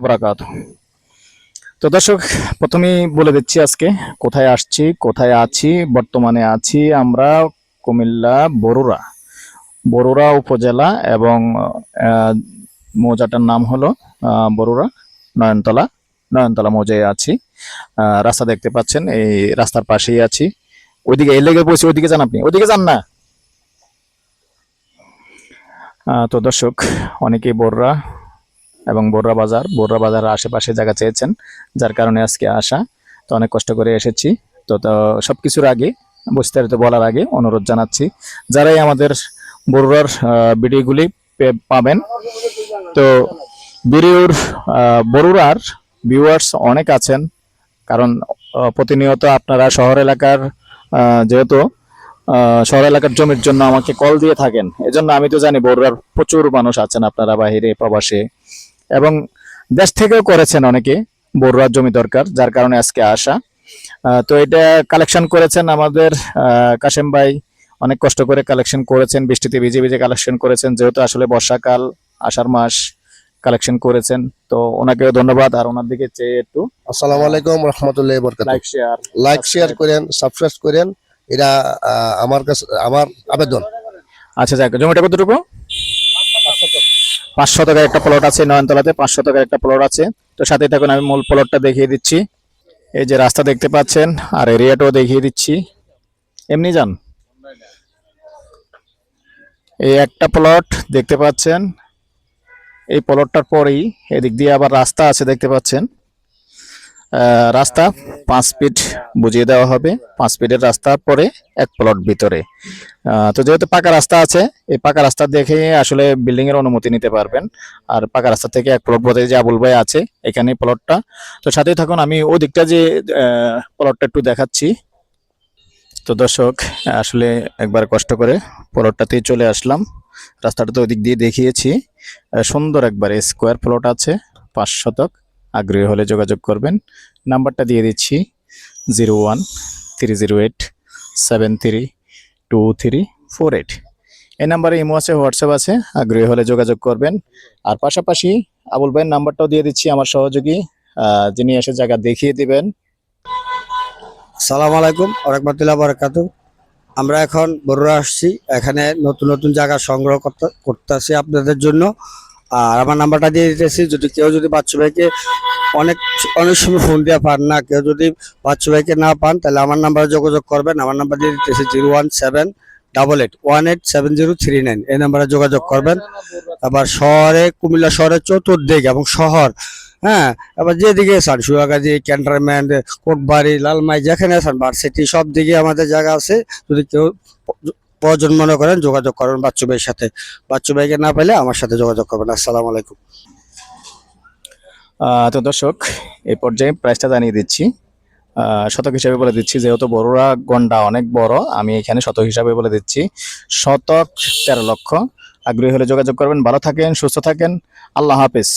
বরাকাত। তো দর্শক, প্রথমেই বলে দিচ্ছি আজকে কোথায় আসছি, কোথায় আছি। বর্তমানে আছি আমরা কুমিল্লা বরুড়া বরুড়া উপজেলা এবং আহ, মৌজাটার নাম হলো বরুড়া নয়নতলা নয়নতলা মৌজায় আছি। রাস্তা দেখতে পাচ্ছেন, এই রাস্তার পাশেই আছি। ওইদিকে এই লেগে বসে, ওইদিকে যান, আপনি ওইদিকে যান না। তো দর্শক, অনেকেই বরুড়া এবং বড়রা বাজারের আশেপাশে জায়গা চেয়েছেন, যার কারণে আজকে আসা। তো অনেক কষ্ট করে এসেছি। তো সবকিছুর আগে, বিস্তারিত বলার আগে অনুরোধ জানাচ্ছি, যারাই আমাদের বড়ুয়ার ভিডিওগুলি পাবেন, তো ভিডিওর বড়ুয়ার ভিউয়ার্স অনেক আছেন। কারণ প্রতিনিয়ত আপনারা শহর এলাকার যেহেতু শহর এলাকার জমির জন্য আমাকে কল দিয়ে থাকেন, এজন্য আমি তো জানি বড়ুয়ার প্রচুর মানুষ আছেন, আপনারা বাহিরে প্রবাসে এবং দেশ থেকেও করেছেন অনেকে। বড়ুয়ার জমি দরকার, যার কারণে আজকে আসা। তো এটা কালেকশন করেছেন আমাদের কাশেম ভাই, অনেক কষ্ট করে কালেকশন করেছেন, বৃষ্টিতে ভিজে ভিজে কালেকশন করেছেন, যেহেতু আসলে বর্ষাকাল, আষাঢ় মাস কালেকশন করেছেন। তো ওনাকেও ধন্যবাদ। আর ওনার দিকে চেয়ে একটু আসসালামু আলাইকুম রহমতুল্লাহ বরকাত। লাইক শেয়ার করেন, সাবস্ক্রাইব করেন, এটা আমার কাছে আমার আবেদন। আচ্ছা, যাক, জমিটা কতটুকু? 500 টাকার একটা প্লট আছে নয়নতলাতে, 500 টাকার একটা প্লট আছে। তো সাথে থাকুন, আমি মূল প্লটটা দেখিয়ে দিচ্ছি। এই যে রাস্তা দেখতে পাচ্ছেন, আর এরিয়াটাও দেখিয়ে দিচ্ছি। এমনি যান, এই একটা প্লট দেখতে পাচ্ছেন। এই প্লটটার পরেই এদিক দিয়ে আবার রাস্তা আছে, দেখতে পাচ্ছেন। রাস্তা 5 ফিট বুঝিয়ে দেওয়া হবে। 5 ফিটের রাস্তা পরে এক প্লট ভিতরে। তো যেহেতু পাকা রাস্তা আছে, এই পাকা রাস্তা দেখে আসলে বিল্ডিং এর অনুমতি নিতে পারবেন। আর পাকা রাস্তা থেকে এক প্লট বলতে যে আবুল ভাই আছে, এখানে প্লটটা। তো সাথেই থাকুন, আমি ওই দিকটা যে প্লটটা একটু দেখাচ্ছি। তো দর্শক, আসলে একবার কষ্ট করে প্লটটাতেই চলে আসলাম। রাস্তাটা তো ওই দিক দিয়ে দেখিয়েছি। সুন্দর একবার স্কোয়ার প্লট আছে, 5 শতক। আগ্রহী হলে যোগাযোগ করবেন। নাম্বারটা দিয়ে দিচ্ছি 0130873234 এই নাম্বারে ইমো আছে, হোয়াটসঅ্যাপ আছে, আগ্রহী হলে যোগাযোগ করবেন। আর পাশাপাশি আবুল ভাইয়ের নাম্বারটাও দিয়ে দিচ্ছি, আমার সহযোগী, যিনি এসে জায়গা দেখিয়ে দিবেন। সালাম আলাইকুম রহমতুল্লাহ বরকাত। আমরা এখন বড়ুয়া আসছি, এখানে নতুন নতুন জায়গা সংগ্রহ করতেছি আপনাদের জন্য। আর আমার নাম্বারটা দিয়ে দিতেছি, যদি কেউ যদি বাচ্চু ভাইকে অনেক অনেক সময় ফোন দিয়ে পান না, কেউ যদি বাচ্চু ভাইকে না পান, তাহলে আমার নাম্বারে যোগাযোগ করবেন। আমার নাম্বার দিয়ে দিতেছি 01788187039। এই নাম্বারে যোগাযোগ করবেন। আবার শহরে, কুমিল্লা শহরের চতুর্দিক এবং শহর, হ্যাঁ, আবার যেদিকে আছেন, সুয়াগাজী, ক্যান্টনমেন্ট, কোটবাড়ি, লালমাই, যেখানে আছেন, ভার্সিটি, সব দিকে আমাদের জায়গা আছে। যদি কেউ প্রয়োজন মনে করেন, যোগাযোগ করবেন বাচ্চু ভাইয়ের সাথে। বাচ্চু ভাইকে না পেলে আমার সাথে যোগাযোগ করবেন। আসসালামু আলাইকুম। তো দর্শক, এই পর্যায়ে প্রাইসটা জানিয়ে দিচ্ছি। শতক হিসাবে বলে দিচ্ছি, যেহেতু বড়ুয়া গন্ডা অনেক বড়, আমি এখানে শতক হিসাবে বলে দিচ্ছি। শতক 13 লক্ষ। আগ্রহী হলে যোগাযোগ করবেন। ভালো থাকেন, সুস্থ থাকেন, আল্লাহ হাফেজ।